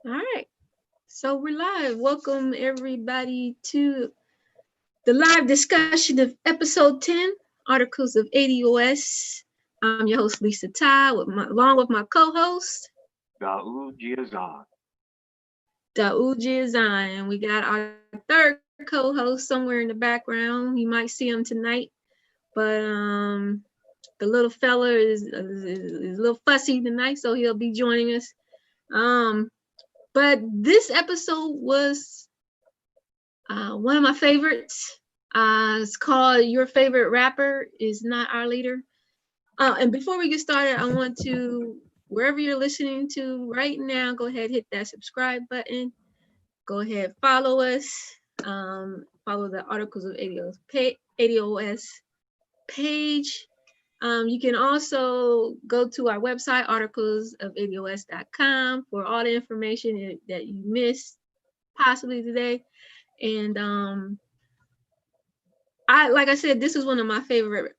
All right. So we're live. Welcome everybody to the live discussion of episode 10, Articles of ADOS. I'm your host, Lisa Ty, along with my co-host, Daoud Jiazan. Daoud Jiazan. We got our third co-host somewhere in the background. You might see him tonight, but the little fella is a little fussy tonight, so he'll be joining us. Um, but this episode was one of my favorites. It's called Your Favorite Rapper Is Not Our Leader. And before we get started, I want to, wherever you're listening to right now, go ahead, hit that subscribe button. Go ahead, follow us. Follow the Articles of ADOS page. You can also go to our website, articlesofados.com, for all the information that you missed possibly today. And like I said, this is one of my favorite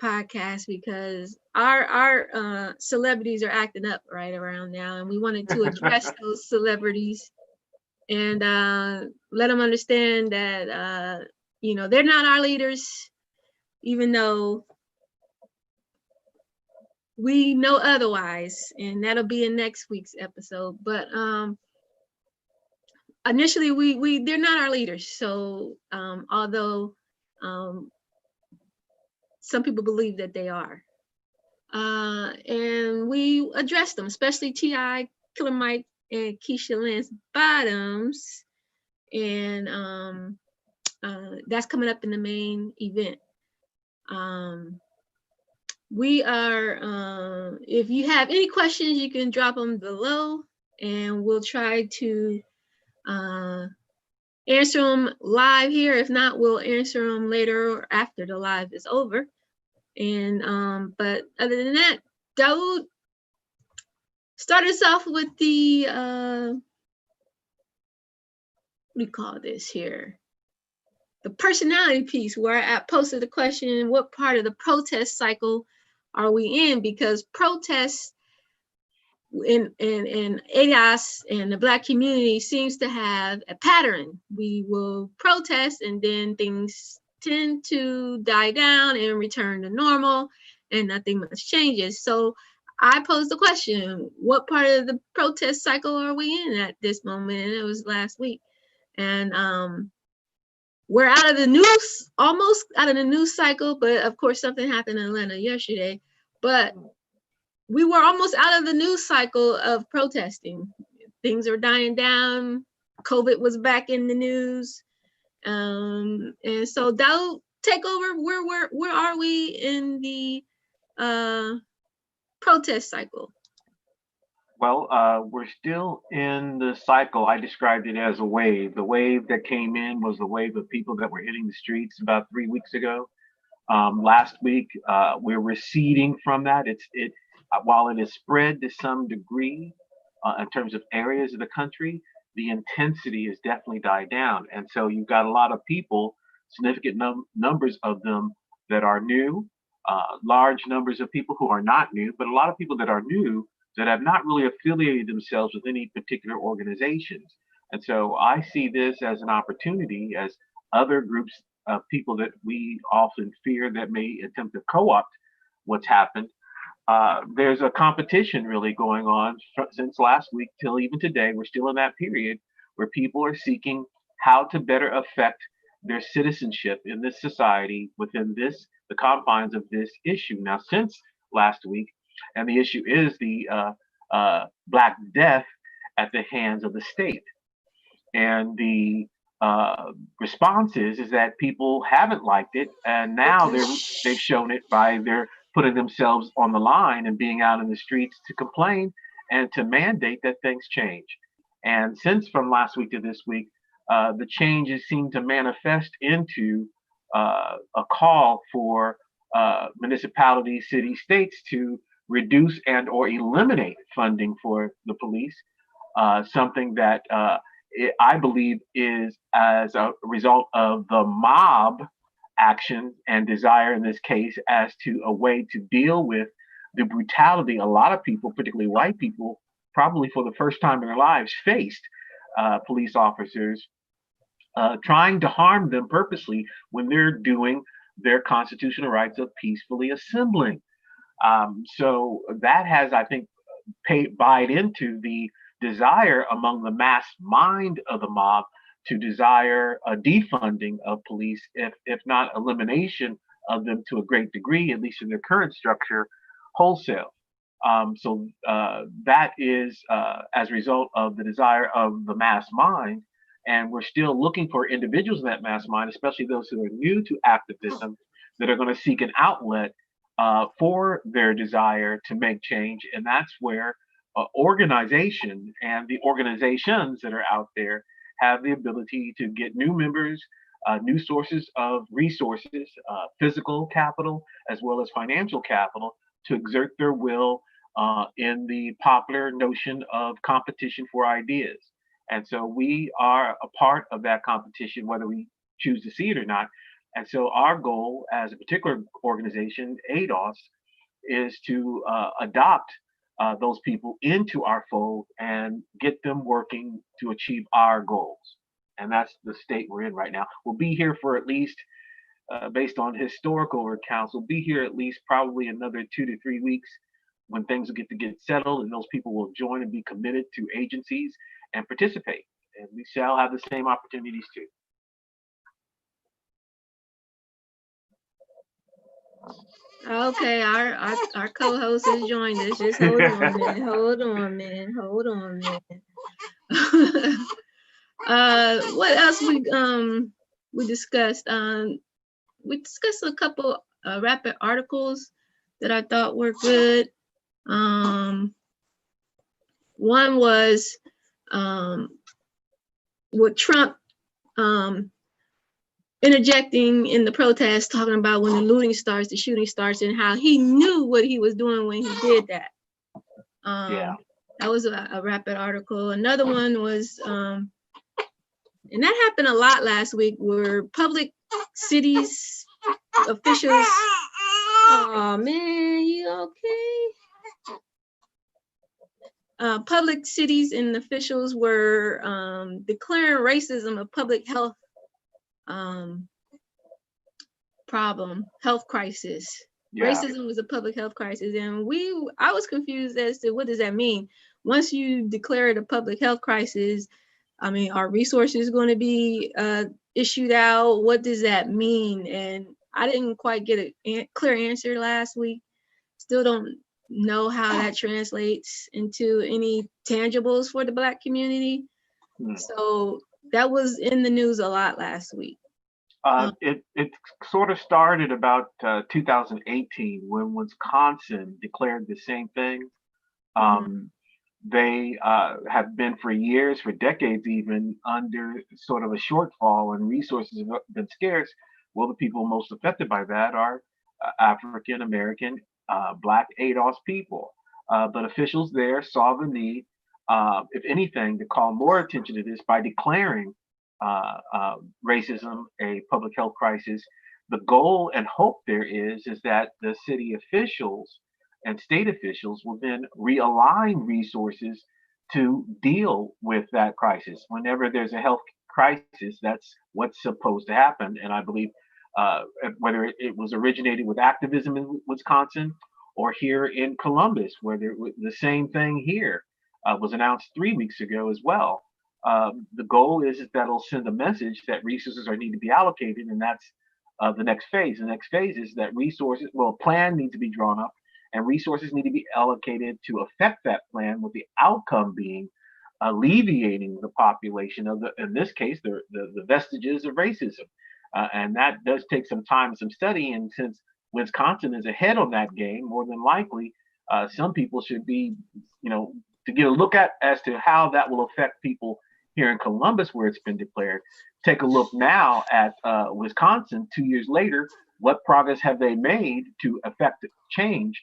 podcasts because our celebrities are acting up right around now, and we wanted to address those celebrities and let them understand that they're not our leaders, even though we know otherwise, and that'll be in next week's episode. But initially we they're not our leaders, so although some people believe that they are, and we address them, especially T.I., Killer Mike, and Keisha Lance Bottoms, and that's coming up in the main event. We are if you have any questions, you can drop them below, and we'll try to answer them live here. If not, we'll answer them later or after the live is over. And but other than that, Daoud, start us off with the what do you call this here? The personality piece, where I posted the question, what part of the protest cycle are we in? Because protests in ADOS and the Black community seems to have a pattern. We will protest and then things tend to die down and return to normal and nothing much changes. So I posed the question, what part of the protest cycle are we in at this moment? And it was last week. And we're out of the news, almost out of the news cycle, but of course something happened in Atlanta yesterday. But we were almost out of the news cycle of protesting. Things are dying down. COVID was back in the news. And so Daoud, take over. Where are we in the protest cycle? Well, we're still in the cycle. I described it as a wave. The wave that came in was the wave of people that were hitting the streets about 3 weeks ago. Last week, we're receding from that. While it has spread to some degree in terms of areas of the country, the intensity has definitely died down. And so you've got a lot of people, significant numbers of them that are new, large numbers of people who are not new, but a lot of people that are new that have not really affiliated themselves with any particular organizations. And so I see this as an opportunity as other groups of people that we often fear that may attempt to co-opt what's happened. There's a competition really going on since last week till even today. We're still in that period where people are seeking how to better affect their citizenship in this society within the confines of this issue. Now, since last week, and the issue is the Black Death at the hands of the state, and the response is that people haven't liked it, and now they've shown it by their putting themselves on the line and being out in the streets to complain and to mandate that things change. And since from last week to this week, the changes seem to manifest into a call for municipalities, cities, states to reduce and or eliminate funding for the police, something that I believe is as a result of the mob action and desire in this case as to a way to deal with the brutality a lot of people, particularly white people, probably for the first time in their lives, faced police officers trying to harm them purposely when they're doing their constitutional rights of peacefully assembling. So that has, I think, buyed into the desire among the mass mind of the mob to desire a defunding of police, if not elimination of them to a great degree, at least in their current structure, wholesale. So that is as a result of the desire of the mass mind. And we're still looking for individuals in that mass mind, especially those who are new to activism, that are going to seek an outlet for their desire to make change. And that's where organization and the organizations that are out there have the ability to get new members, new sources of resources, physical capital, as well as financial capital to exert their will in the popular notion of competition for ideas. And so we are a part of that competition, whether we choose to see it or not. And so our goal as a particular organization, ADOS, is to adopt those people into our fold and get them working to achieve our goals. And that's the state we're in right now. We'll be here for at least, based on historical accounts, we'll be here at least probably another 2 to 3 weeks when things will get settled and those people will join and be committed to agencies and participate. And we shall have the same opportunities too. Okay, our co-host has joined us. Just hold on a minute. Hold on a minute. Hold on a minute. What else we discussed? We discussed a couple rapid articles that I thought were good. One was with Trump interjecting in the protest, talking about when the looting starts, the shooting starts, and how he knew what he was doing when he did that. Yeah. That was a rapid article. Another one was, and that happened a lot last week, where public cities officials, oh man, you okay? Public cities and officials were declaring racism a public health problem, health crisis. Yeah. Racism was a public health crisis, and I was confused as to what does that mean. Once you declare it a public health crisis, I mean, are resources going to be issued out? What does that mean? And I didn't quite get a clear answer last week. Still don't know how that translates into any tangibles for the Black community. So that was in the news a lot last week. It sort of started about 2018 when Wisconsin declared the same thing. They have been for years, for decades even, under sort of a shortfall and resources have been scarce. Well, the people most affected by that are African American, Black ADOS people. But officials there saw the need, if anything, to call more attention to this by declaring racism a public health crisis. The goal and hope there is that the city officials and state officials will then realign resources to deal with that crisis. Whenever there's a health crisis, that's what's supposed to happen. And I believe whether it was originated with activism in Wisconsin or here in Columbus, where the same thing here was announced 3 weeks ago as well. The goal is that it'll send a message that resources need to be allocated, and that's the next phase. The next phase is that a plan needs to be drawn up, and resources need to be allocated to affect that plan, with the outcome being alleviating the population of in this case, the vestiges of racism. And that does take some time and some study. And since Wisconsin is ahead on that game, more than likely, some people should be, to get a look at as to how that will affect people here in Columbus, where it's been declared. Take a look now at Wisconsin 2 years later. What progress have they made to affect change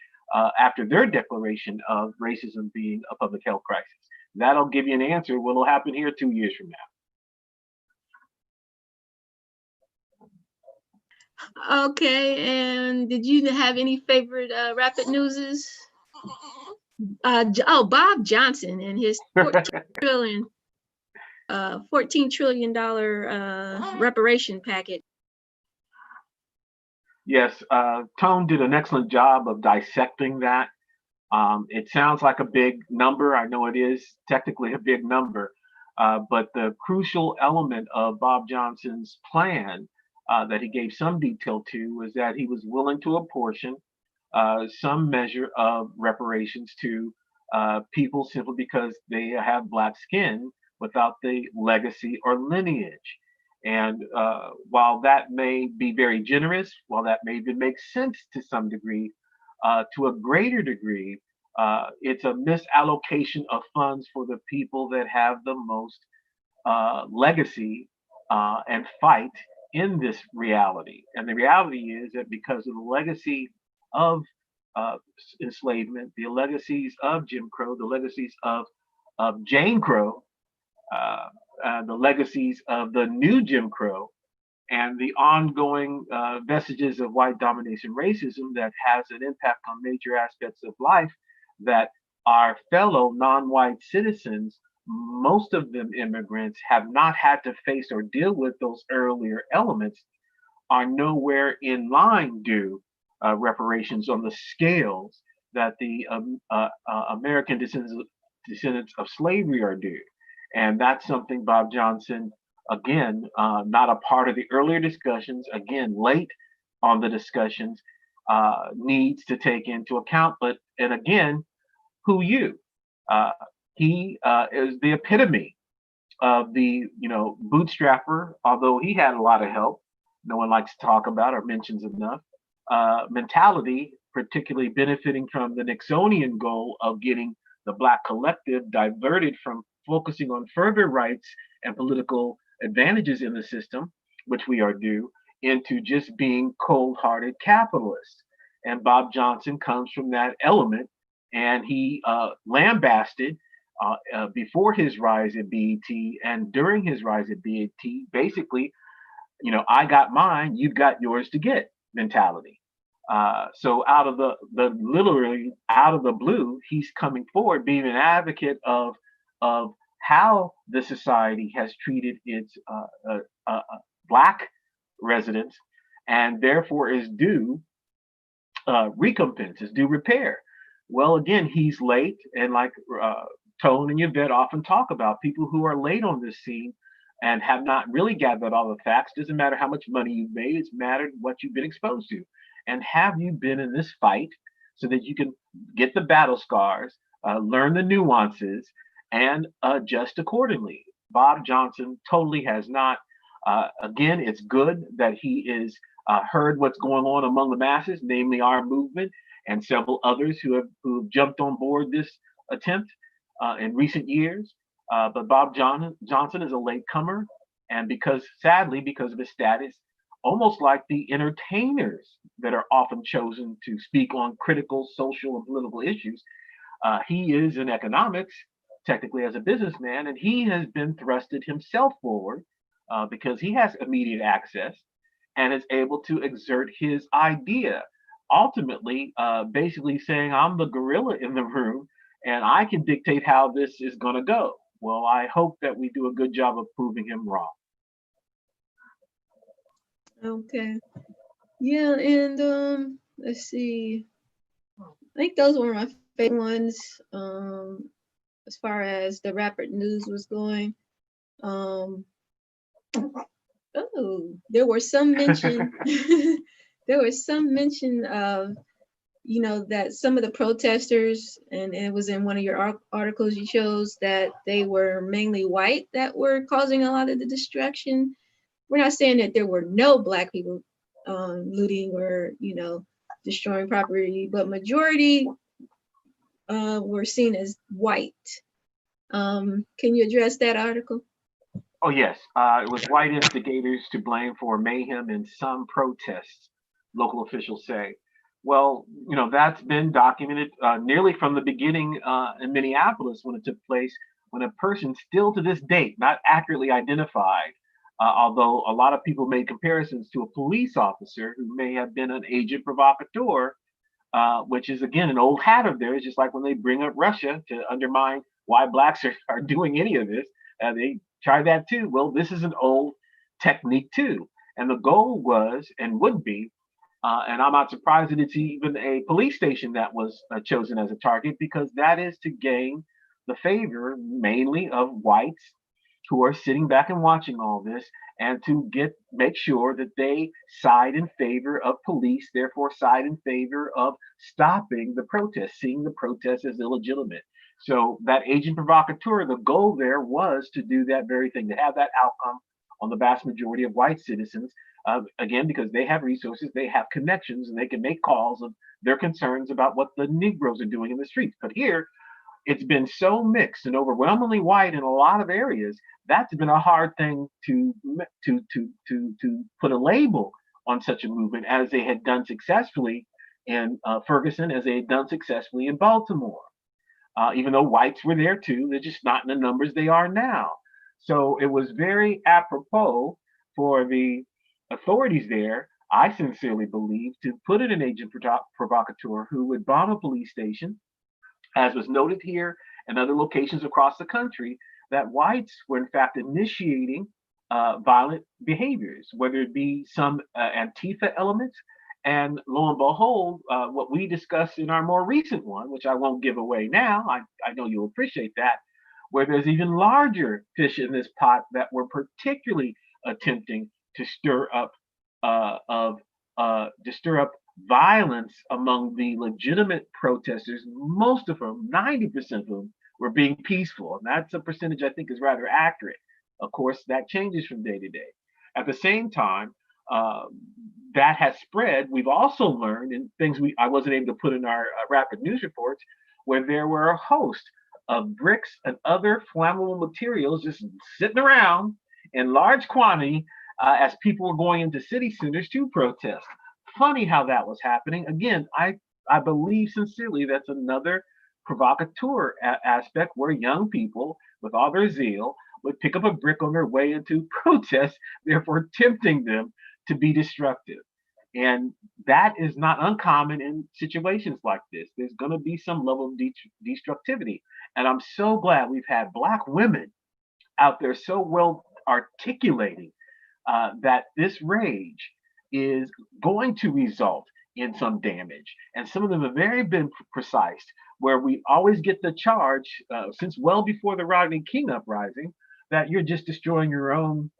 after their declaration of racism being a public health crisis? That'll give you an answer what will happen here 2 years from now. Okay, and did you have any favorite rapid newses Bob Johnson and his $14 trillion reparation package. Yes, Tone did an excellent job of dissecting that. It sounds like a big number. I know it is technically a big number, but the crucial element of Bob Johnson's plan that he gave some detail to was that he was willing to apportion some measure of reparations to people simply because they have black skin without the legacy or lineage. And while that may be very generous, while that may even make sense to some degree, to a greater degree, it's a misallocation of funds for the people that have the most legacy and fight in this reality. And the reality is that because of the legacy of enslavement, the legacies of Jim Crow, the legacies of Jane Crow, the legacies of the new Jim Crow, and the ongoing vestiges of white domination racism that has an impact on major aspects of life, that our fellow non-white citizens, most of them immigrants, have not had to face or deal with those earlier elements, are nowhere in line due reparations on the scales that the American descendants of slavery are due. And that's something Bob Johnson, again, not a part of the earlier discussions, again, late on the discussions, needs to take into account. But, and again, who you? He is the epitome of the, bootstrapper, although he had a lot of help, no one likes to talk about or mentions enough, mentality, particularly benefiting from the Nixonian goal of getting the Black collective diverted from focusing on further rights and political advantages in the system, which we are due, into just being cold-hearted capitalists. And Bob Johnson comes from that element, and he lambasted before his rise at BET and during his rise at BET, basically, I got mine, you've got yours to get mentality. So out of the literally out of the blue, he's coming forward being an advocate of how the society has treated its black residents, and therefore is due recompense, is due repair. Well, again, he's late, and like Tone and Yvette often talk about, people who are late on this scene and have not really gathered all the facts. Doesn't matter how much money you've made, it's mattered what you've been exposed to. And have you been in this fight so that you can get the battle scars, learn the nuances, and adjust accordingly? Bob Johnson totally has not. Again, it's good that he is heard what's going on among the masses, namely our movement and several others who have jumped on board this attempt in recent years. But Bob Johnson is a latecomer, and sadly, because of his status, almost like the entertainers that are often chosen to speak on critical social and political issues, he is in economics, technically as a businessman, and he has been thrusted himself forward because he has immediate access and is able to exert his idea, ultimately basically saying, I'm the gorilla in the room and I can dictate how this is going to go. Well, I hope that we do a good job of proving him wrong. Okay. Yeah, and let's see. I think those were my favorite ones as far as the rapid news was going. There were some mention there was some mention of that some of the protesters, and it was in one of your articles you chose, that they were mainly white that were causing a lot of the destruction. We're not saying that there were no black people looting or destroying property, but majority were seen as white. Can you address that article? Oh yes, it was white instigators to blame for mayhem in some protests, local officials say. Well, that's been documented nearly from the beginning in Minneapolis when it took place, when a person still to this date, not accurately identified, although a lot of people made comparisons to a police officer who may have been an agent provocateur, which is again an old hat of theirs, just like when they bring up Russia to undermine why blacks are doing any of this. They try that too. Well, this is an old technique too. And the goal was and would be, and I'm not surprised that it's even a police station that was chosen as a target, because that is to gain the favor mainly of whites who are sitting back and watching all this, and to make sure that they side in favor of police, therefore side in favor of stopping the protest, seeing the protest as illegitimate. So that agent provocateur, the goal there was to do that very thing, to have that outcome on the vast majority of white citizens. Again, because they have resources, they have connections, and they can make calls of their concerns about what the Negroes are doing in the streets. But here, it's been so mixed and overwhelmingly white in a lot of areas. That's been a hard thing to put a label on such a movement, as they had done successfully in Ferguson, as they had done successfully in Baltimore. Even though whites were there too, they're just not in the numbers they are now. So it was very apropos for the authorities there, I sincerely believe, to put in an agent provocateur who would bomb a police station, as was noted here and other locations across the country, that whites were in fact initiating violent behaviors, whether it be some Antifa elements. And lo and behold, what we discussed in our more recent one, which I won't give away now, I know you'll appreciate that, where there's even larger fish in this pot that were particularly attempting to stir up violence among the legitimate protesters, most of whom, 90% of whom, were being peaceful. And that's a percentage I think is rather accurate. Of course, that changes from day to day. At the same time, that has spread. We've also learned in things I wasn't able to put in our rapid news reports, where there were a host of bricks and other flammable materials just sitting around in large quantity as people were going into city centers to protest. Funny how that was happening. Again, I believe sincerely that's another provocateur aspect, where young people, with all their zeal, would pick up a brick on their way into protest, therefore tempting them to be destructive. And that is not uncommon in situations like this. There's going to be some level of destructivity. And I'm so glad we've had Black women out there so well articulating that this rage is going to result in some damage. And some of them have very been precise, where we always get the charge, since well before the Rodney King uprising, that you're just destroying your own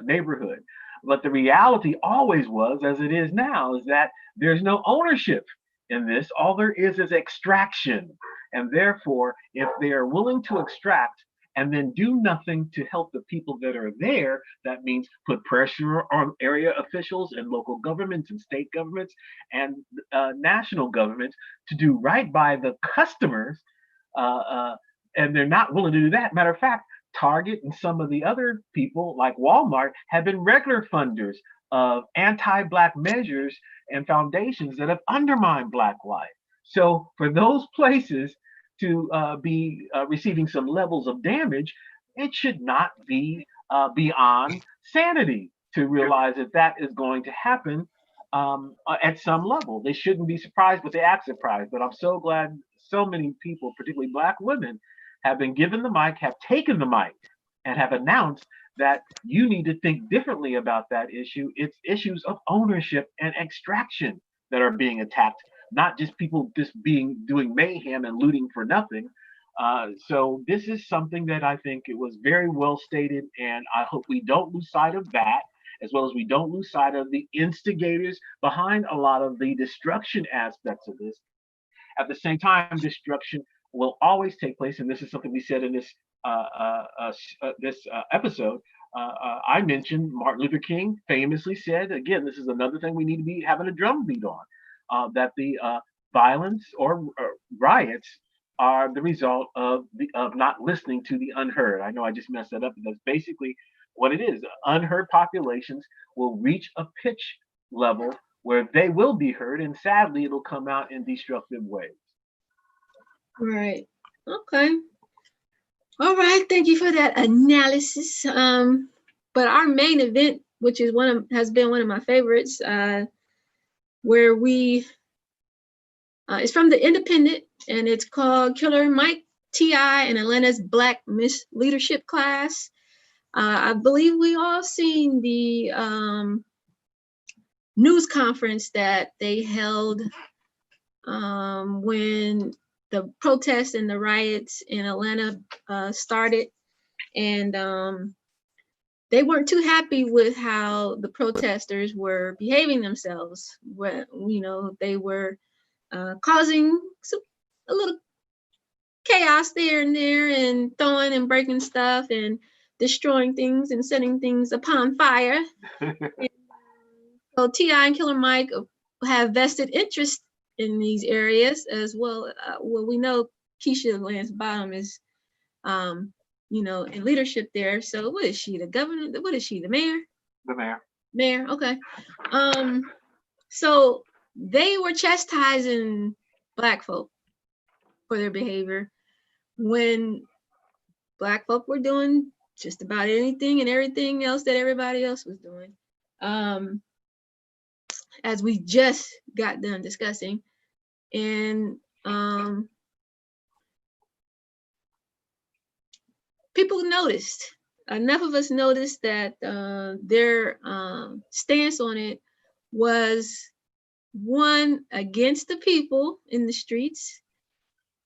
neighborhood. But the reality always was, as it is now, is that there's no ownership in this. All there is extraction. And therefore, if they are willing to extract and then do nothing to help the people that are there, that means put pressure on area officials and local governments and state governments and national governments to do right by the customers. And they're not willing to do that. Matter of fact, Target and some of the other people like Walmart have been regular funders of anti-Black measures and foundations that have undermined Black life. So for those places to be receiving some levels of damage, it should not be beyond sanity to realize that that is going to happen at some level. They shouldn't be surprised, but they act surprised. But I'm so glad so many people, particularly Black women, have been given the mic, have taken the mic, and have announced that you need to think differently about that issue. It's issues of ownership and extraction that are being attacked, not just people just doing mayhem and looting for nothing. So this is something that I think it was very well stated, and I hope we don't lose sight of that, as well as we don't lose sight of the instigators behind a lot of the destruction aspects of this. At the same time, destruction will always take place, and this is something we said in this episode. I mentioned Martin Luther King famously said, again, this is another thing we need to be having a drumbeat on, that the violence or riots are the result of not listening to the unheard. I know I just messed that up, but that's basically what it is. Unheard populations will reach a pitch level where they will be heard, and sadly, it'll come out in destructive ways. Right. Okay. All right. Thank you for that analysis. But our main event, which is has been one of my favorites, where we, it's from The Independent, and it's called Killer Mike, T.I., and Atlanta's Black Miss Leadership Class. I believe we all seen the news conference that they held when the protests and the riots in Atlanta started, and they weren't too happy with how the protesters were behaving themselves. When, you know, they were causing a little chaos there and there, and throwing and breaking stuff and destroying things and setting things upon fire. And so T.I. and Killer Mike have vested interest in these areas as well. Well, we know Keisha Lance Bottom is, you know, in leadership there. So what is she, the governor? What is she, the mayor? The mayor. Mayor, okay. So they were chastising Black folk for their behavior when Black folk were doing just about anything and everything else that everybody else was doing. As we just got done discussing. And people noticed, enough of us noticed that their stance on it was, one, against the people in the streets,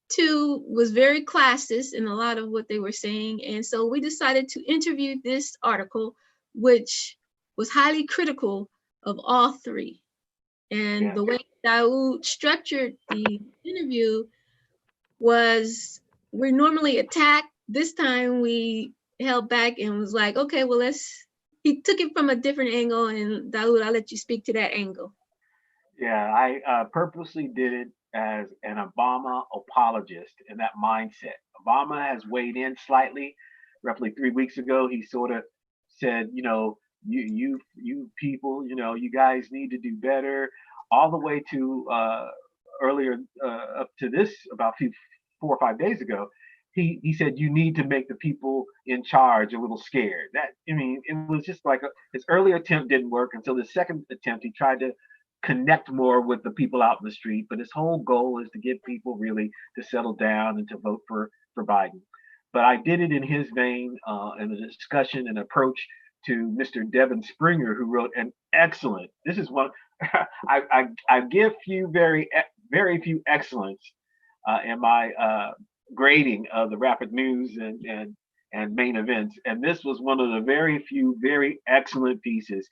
two, was very classist in a lot of what they were saying. And so we decided to interview this article, which was highly critical of all three. And the way Daoud structured the interview was, we're normally attacked. This time we held back and was like, okay, well, he took it from a different angle. And Daoud, I'll let you speak to that angle. Yeah, I purposely did it as an Obama apologist in that mindset. Obama has weighed in slightly. Roughly 3 weeks ago, he sort of said, you know, you people, you know, you guys need to do better. All the way to earlier up to this, about 4 or 5 days ago, he said you need to make the people in charge a little scared. That, I mean, it was just like his earlier attempt didn't work. Until the second attempt, he tried to connect more with the people out in the street. But his whole goal is to get people really to settle down and to vote for Biden. But I did it in his vein, in the discussion and approach to Mr. Devin Springer, who wrote an excellent. This is one I give very few excellence in my grading of the rapid news and main events. And this was one of the very few very excellent pieces.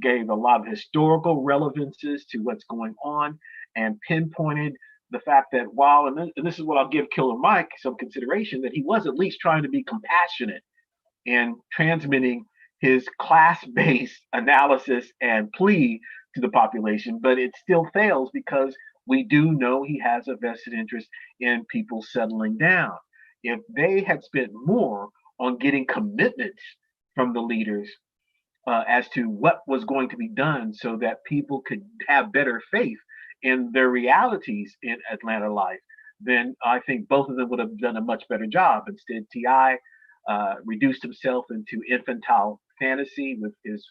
Gave a lot of historical relevances to what's going on, and pinpointed the fact that while, and this is what I'll give Killer Mike some consideration, that he was at least trying to be compassionate in transmitting his class-based analysis and plea to the population, but it still fails because we do know he has a vested interest in people settling down. If they had spent more on getting commitments from the leaders as to what was going to be done so that people could have better faith in their realities in Atlanta life, then I think both of them would have done a much better job. Instead, T.I. Reduced himself into infantile fantasy with his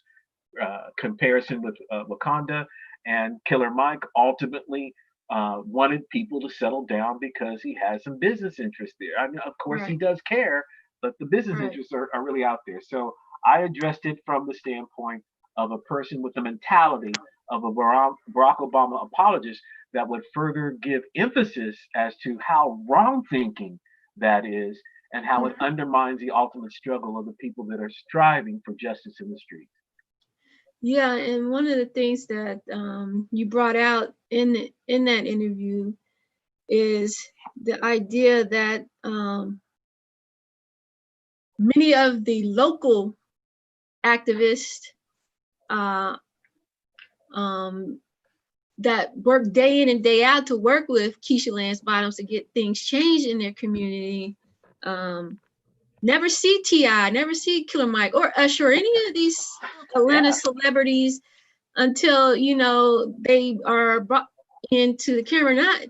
comparison with Wakanda, and Killer Mike ultimately wanted people to settle down because he has some business interests there. I mean, of course, he does care, but the business interests are really out there. So I addressed it from the standpoint of a person with the mentality of a Barack Obama apologist that would further give emphasis as to how wrong thinking that is and how it undermines the ultimate struggle of the people that are striving for justice in the streets. Yeah, and one of the things that you brought out in that interview is the idea that many of the local activists that work day in and day out to work with Keisha Lance Bottoms to get things changed in their community, never see T.I., never see Killer Mike or Usher or any of these Atlanta celebrities until, you know, they are brought into the camera. I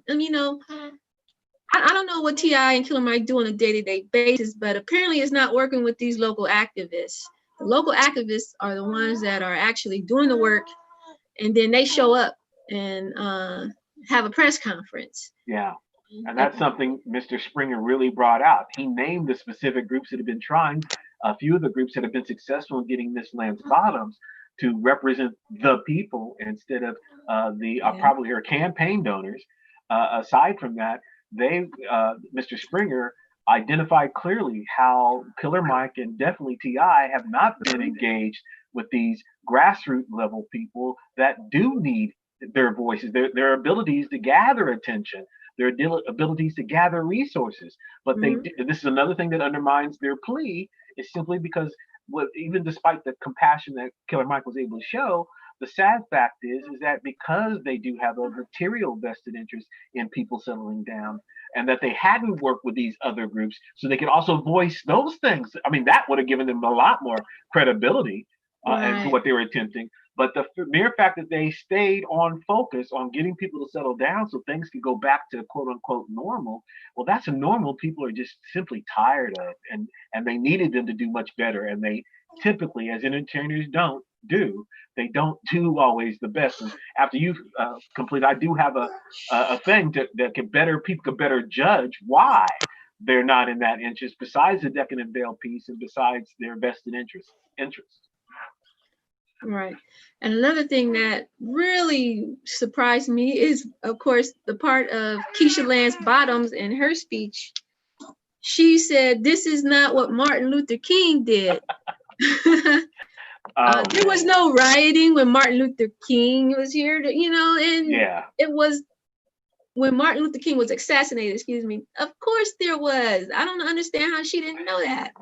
don't know what T.I. and Killer Mike do on a day-to-day basis, but apparently it's not working with these local activists. The local activists are the ones that are actually doing the work, and then they show up and have a press conference. Yeah. And that's something Mr. Springer really brought out. He named the specific groups that have been trying, a few of the groups that have been successful in getting Miss Lance Bottoms to represent the people instead of the Yeah. probably her campaign donors. Aside from that, Mr. Springer identified clearly how Killer Mike and definitely Ti have not been engaged with these grassroots level people that do need their voices, their abilities to gather attention, their abilities to gather resources. But this is another thing that undermines their plea, is simply because even despite the compassion that Killer Mike was able to show, the sad fact is that because they do have a material vested interest in people settling down, and that they hadn't worked with these other groups so they could also voice those things. I mean, that would have given them a lot more credibility into what they were attempting. But the mere fact that they stayed on focus on getting people to settle down so things could go back to quote unquote normal, well, that's a normal people are just simply tired of, and they needed them to do much better. And they typically, as entertainers they don't do always the best. And after you complete, I do have a thing that people can better judge why they're not in that interest, besides the decadent veil piece and besides their vested interest. Right. And another thing that really surprised me is, of course, the part of Keisha Lance Bottoms in her speech. She said, "This is not what Martin Luther King did." There was no rioting when Martin Luther King was here, and it was when Martin Luther King was assassinated, of course there was. I don't understand how she didn't know that.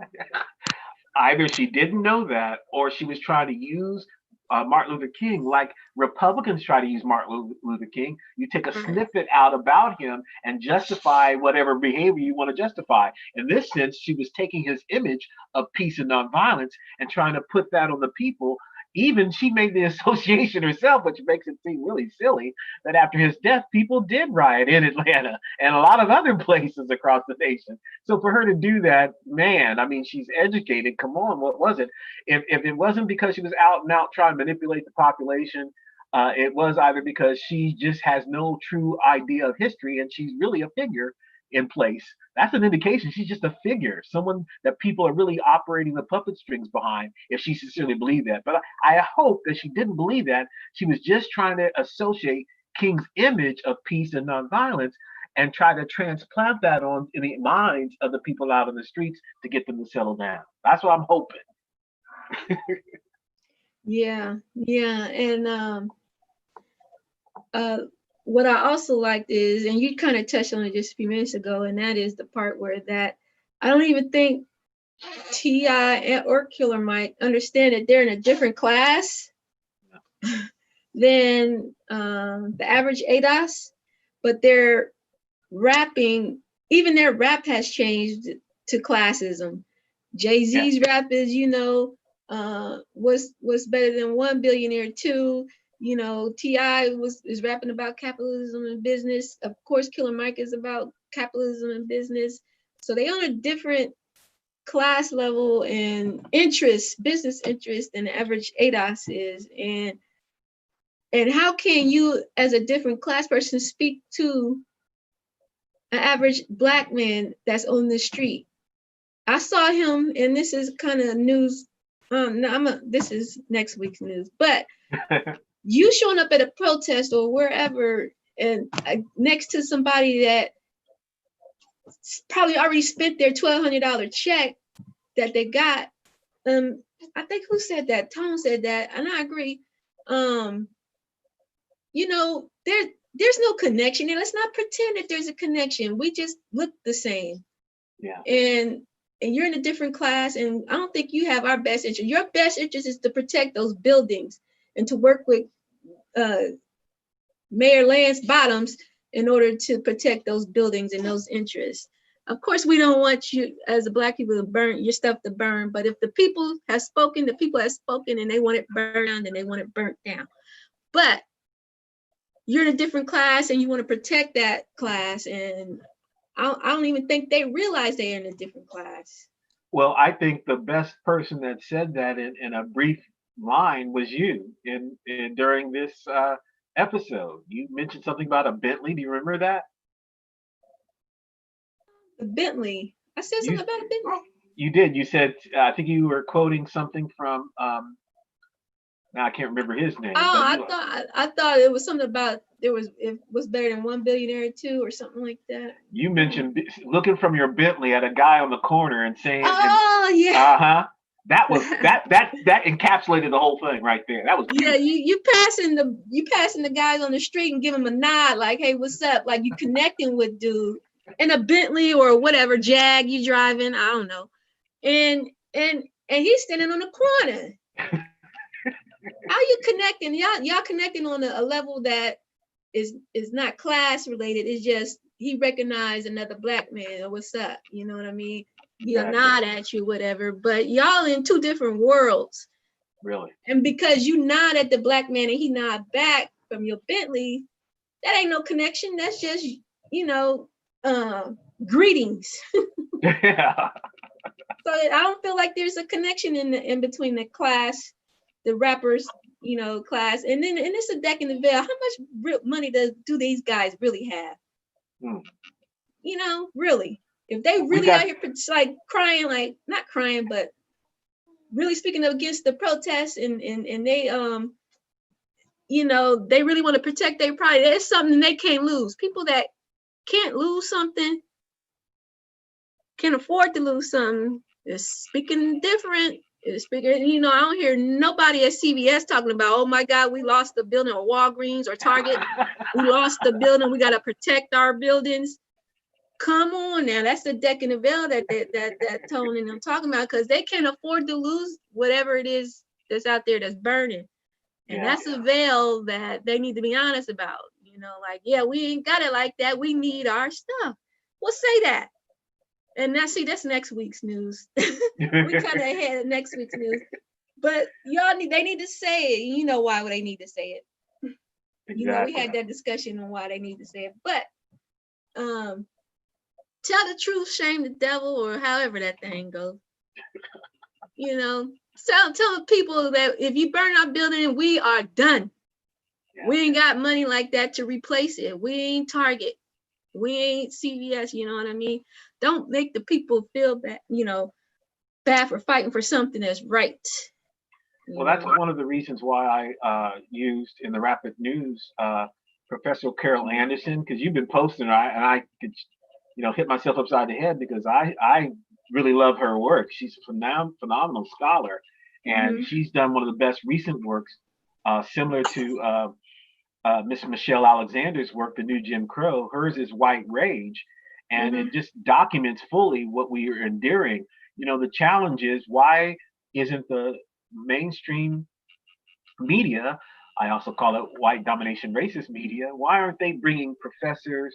Either she didn't know that, or she was trying to use Martin Luther King like Republicans try to use Martin Luther King. You take a snippet out about him and justify whatever behavior you want to justify. In this sense, she was taking his image of peace and nonviolence and trying to put that on the people. Even she made the association herself, which makes it seem really silly, that after his death, people did riot in Atlanta and a lot of other places across the nation. So for her to do that, man, I mean, she's educated. Come on, what was it? If it wasn't because she was out and out trying to manipulate the population, it was either because she just has no true idea of history and she's really a figure in place. That's an indication she's just a figure, someone that people are really operating the puppet strings behind, if she sincerely believed that. But I hope that she didn't believe that. She was just trying to associate King's image of peace and nonviolence and try to transplant that on in the minds of the people out in the streets to get them to settle down. That's what I'm hoping. Yeah. And what I also liked is, and you kind of touched on it just a few minutes ago, and that is the part where that I don't even think T.I. or Killer Mike understand that they're in a different class than the average ADOS, but they're rapping, even their rap has changed to classism. Jay-Z's rap is, what's better than one billionaire, two. T.I. is rapping about capitalism and business. Of course, Killer Mike is about capitalism and business. So they on a different class level and business interest than the average ADOS is. And how can you, as a different class person, speak to an average Black man that's on the street? I saw him, and this is kind of news. This is next week's news, but you showing up at a protest or wherever and next to somebody that probably already spent their $1,200 check that they got. I think who said that? Tom said that, and I agree. There's no connection, and let's not pretend that there's a connection. We just look the same. Yeah. And you're in a different class, and I don't think you have our best interest. Your best interest is to protect those buildings and to work with Mayor Lance Bottoms in order to protect those buildings and those interests. Of course, we don't want you as a Black people to burn your stuff to burn, but if the people have spoken, and they want it burned down, then they want it burnt down. But you're in a different class and you want to protect that class, and I don't even think they realize they're in a different class. Well, I think the best person that said that in a brief line was you during this episode. You mentioned something about a Bentley. Do you remember that? A Bentley. I said You something about a Bentley. you did. You said I think you were quoting something from now I can't remember his Oh, name, but you I thought it was something about it was better than one billionaire too or something like that. you mentioned looking from your Bentley at a guy on the corner and saying and Oh yeah. uh-huh. That was that encapsulated the whole thing right there. That was Yeah, beautiful. you passing the guys on the street and give them a nod like, hey, what's up? Like you connecting with dude in a Bentley or whatever Jag you driving, I don't know. And and he's standing on the corner. How you connecting? Y'all connecting on a level that is not class related. It's just he recognized another black man or what's up. You know what I mean? He'll Exactly. nod at you, whatever. But y'all in two different worlds. Really. And because you nod at the black man and he nod back from your Bentley, that ain't no connection. That's just, you know, greetings. Yeah. So I don't feel like there's a connection in between the class, the rappers, you know, class, and it's a deck in the veil. How much real money do these guys really have? You know, really, if they really out here like crying, like not crying, but really speaking against the protests and they you know, they really want to protect their pride. There's something they can't lose. People that can't lose something, can't afford to lose something, is speaking different. Is speaking, you know, I don't hear nobody at CVS talking about, oh my God, we lost the building, or Walgreens or Target. We lost the building. We got to protect our buildings. Come on now, that's the deck in the veil that Tone and I'm talking about, because they can't afford to lose whatever it is that's out there that's burning. And that's a veil that they need to be honest about. You know, like, yeah, we ain't got it like that. We need our stuff. Well, say that. And now, see, that's next week's news. We kind of ahead of next week's news. But they need to say it. You know why they need to say it. Exactly. You know, we had that discussion on why they need to say it. But tell the truth, shame the devil, or however that thing goes. You know, tell people that if you burn our building, we are done. Yeah. We ain't got money like that to replace it. We ain't Target. We ain't CVS. You know what I mean? Don't make the people feel bad, you know, bad for fighting for something that's right. Well, that's one of the reasons why I used in the Rapid News Professor Carol Anderson, because you've been posting her, and I could, you know, hit myself upside the head because I really love her work. She's a phenomenal scholar, and she's done one of the best recent works, similar to Miss Michelle Alexander's work, The New Jim Crow. Hers is White Rage, and it just documents fully what we are enduring. You know, the challenge is, why isn't the mainstream media, I also call it white domination racist media, why aren't they bringing Professors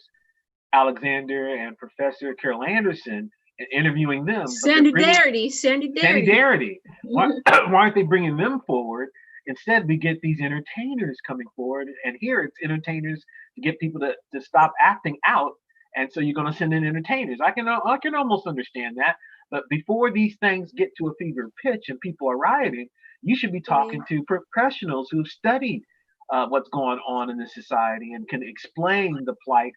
Alexander and Professor Carol Anderson and interviewing them? Sandy Darity. Why aren't they bringing them forward? Instead, we get these entertainers coming forward, and here it's entertainers to get people to stop acting out. And so you're going to send in entertainers. I can almost understand that. But before these things get to a fever pitch and people are rioting, you should be talking to professionals who've studied what's going on in this society and can explain the plight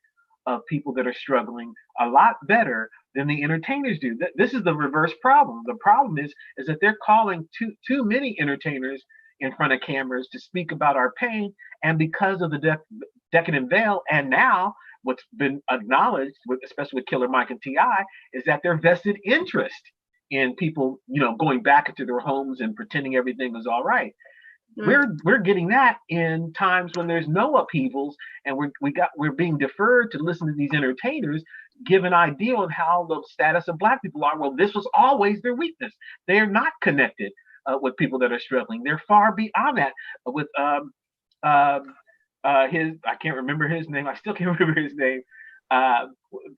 of people that are struggling a lot better than the entertainers do. This is the reverse problem. The problem is that they're calling too many entertainers in front of cameras to speak about our pain, and because of the decadent veil, and now what's been acknowledged, especially with Killer Mike and T.I., is that their vested interest in people, you know, going back into their homes and pretending everything is all right. We're getting that in times when there's no upheavals, and we're being deferred to listen to these entertainers give an idea on how the status of Black people are. Well, this was always their weakness. They are not connected with people that are struggling. They're far beyond that. With I can't remember his name. I still can't remember his name.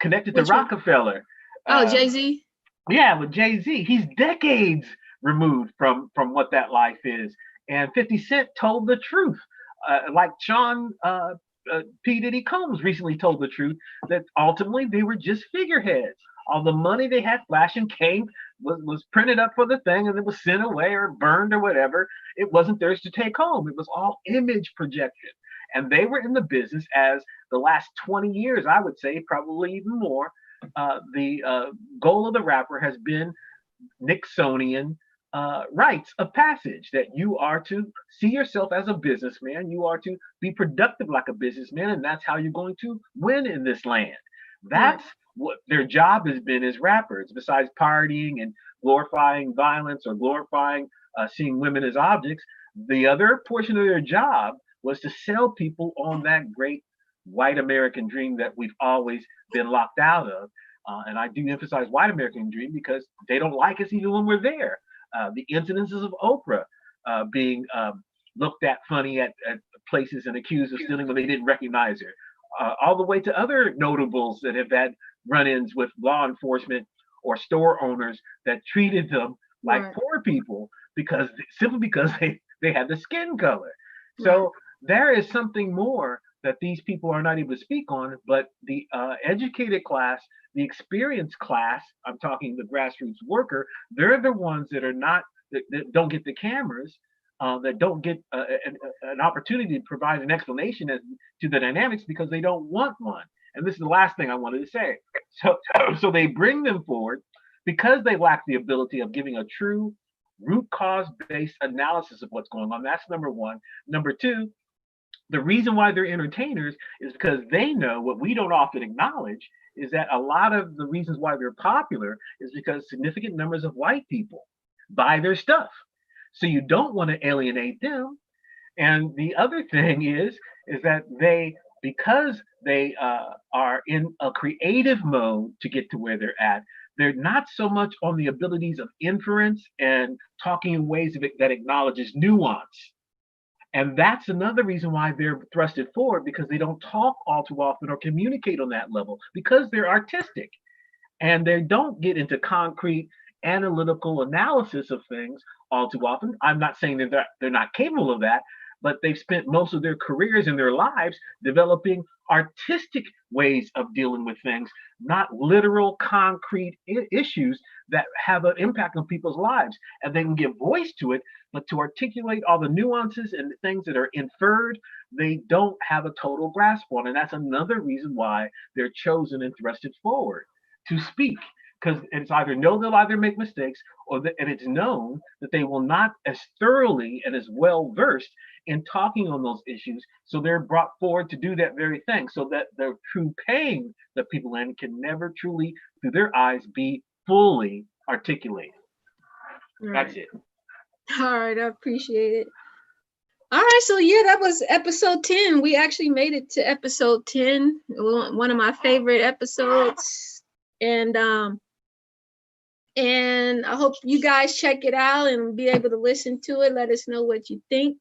Connected to Rockefeller. Jay-Z. Yeah, with Jay-Z. He's decades removed from what that life is. And 50 Cent told the truth. Like Sean P. Diddy Combs recently told the truth, that ultimately they were just figureheads. All the money they had flashing came, was printed up for the thing, and it was sent away or burned or whatever. It wasn't theirs to take home. It was all image projection. And they were in the business as the last 20 years, I would say, probably even more. The goal of the rapper has been Nixonian rites of passage, that you are to see yourself as a businessman, you are to be productive like a businessman, and that's how you're going to win in this land. That's what their job has been as rappers, besides partying and glorifying violence or glorifying seeing women as objects. The other portion of their job was to sell people on that great white American dream that we've always been locked out of. And I do emphasize white American dream because they don't like us even when we're there. The incidences of Oprah being looked at funny at places and accused of stealing when they didn't recognize her, all the way to other notables that have had run-ins with law enforcement or store owners that treated them like poor people because simply because they had the skin color. So there is something more that these people are not able to speak on, but the educated class, the experienced class, I'm talking the grassroots worker, they're the ones that are not, that don't get the cameras, that don't get an opportunity to provide an explanation as to the dynamics because they don't want one. And this is the last thing I wanted to say. So they bring them forward because they lack the ability of giving a true root cause based analysis of what's going on. That's number one. Number two, the reason why they're entertainers is because they know what we don't often acknowledge is that a lot of the reasons why they're popular is because significant numbers of white people buy their stuff. So you don't want to alienate them. And the other thing is that they, because they are in a creative mode to get to where they're at, they're not so much on the abilities of inference and talking in ways that acknowledges nuance. And that's another reason why they're thrusted forward, because they don't talk all too often or communicate on that level because they're artistic and they don't get into concrete analytical analysis of things all too often. I'm not saying that they're not capable of that, but they've spent most of their careers and their lives developing artistic ways of dealing with things, not literal concrete issues that have an impact on people's lives. And they can give voice to it, but to articulate all the nuances and the things that are inferred, they don't have a total grasp on. And that's another reason why they're chosen and thrusted forward to speak. Because it's either know they'll either make mistakes, and it's known that they will not as thoroughly and as well versed in talking on those issues. So they're brought forward to do that very thing, so that the true pain that people in can never truly, through their eyes, be fully articulated. That's it. All right, I appreciate it. All right, so yeah, that was episode 10. We actually made it to episode 10, one of my favorite episodes. And I hope you guys check it out and be able to listen to it. Let us know what you think.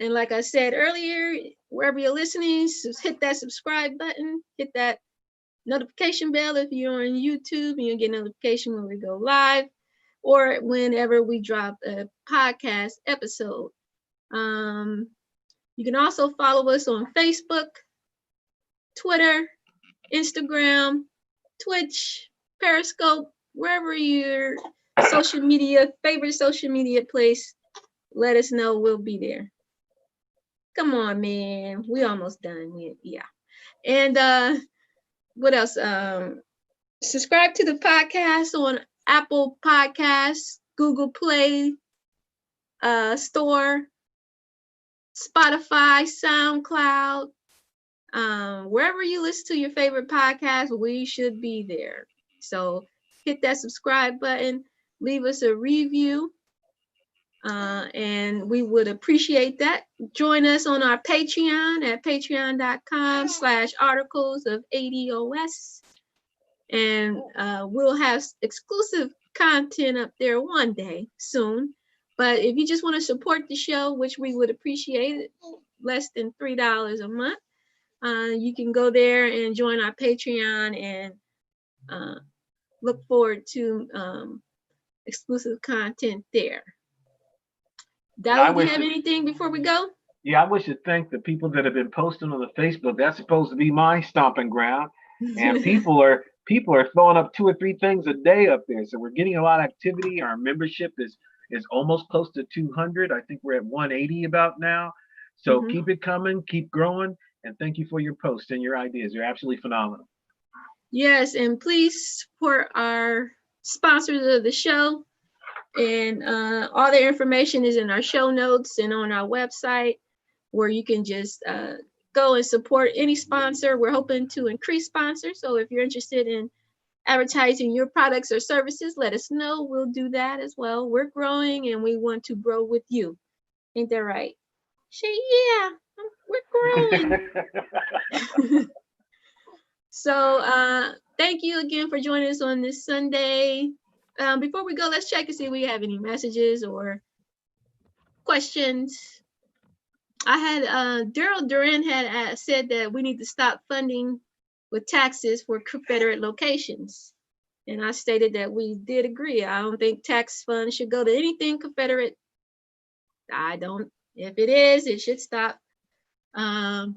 And like I said earlier, wherever you're listening, just hit that subscribe button, hit that notification bell if you're on YouTube, and you'll get notification when we go live or whenever we drop a podcast episode. You can also follow us on Facebook, Twitter, Instagram, Twitch, Periscope, wherever your favorite social media place, let us know. We'll be there. Come on, man. We almost done. Yeah. And what else? Subscribe to the podcast on Apple Podcasts, Google Play Store, Spotify, SoundCloud. Wherever you listen to your favorite podcast, we should be there. So hit that subscribe button, leave us a review, and we would appreciate that. Join us on our Patreon at patreon.com/articles of ADOS. And we'll have exclusive content up there one day soon. But if you just want to support the show, which we would appreciate it, less than $3 a month, you can go there and join our Patreon and look forward to exclusive content there. Dolly, do you have anything before we go? Yeah, I wish to thank the people that have been posting on the Facebook. That's supposed to be my stomping ground. And people are throwing up 2 or 3 things a day up there. So we're getting a lot of activity. Our membership is almost close to 200. I think we're at 180 about now. So keep it coming, keep growing, and thank you for your posts and your ideas. You're absolutely phenomenal. Yes, and please support our sponsors of the show. And all the information is in our show notes and on our website, where you can just go and support any sponsor. We're hoping to increase sponsors. So if you're interested in advertising your products or services, let us know. We'll do that as well. We're growing and we want to grow with you. Ain't that right? Yeah, we're growing. So thank you again for joining us on this Sunday. Before we go, let's check and see if we have any messages or questions. I had Daryl Duran had said that we need to stop funding with taxes for Confederate locations. And I stated that we did agree. I don't think tax funds should go to anything Confederate. I don't. If it is, it should stop. Good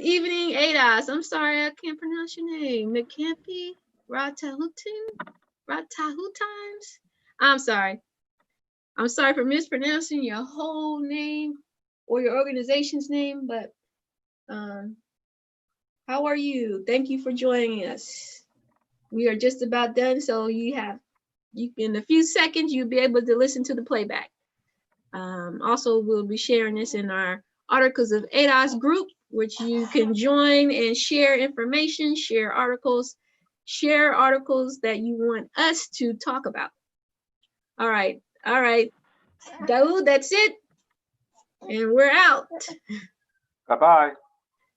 evening, ADOS. I'm sorry, I can't pronounce your name. McCampy Ratahutin? Times? I'm sorry. I'm sorry for mispronouncing your whole name or your organization's name, but how are you? Thank you for joining us. We are just about done, so you in a few seconds, you'll be able to listen to the playback. Also, we'll be sharing this in our Articles of ADOS group, which you can join and share information, share articles that you want us to talk about. All right. Daoud, that's it. And we're out. Bye-bye.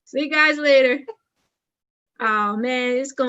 See you guys later. Oh man, it's going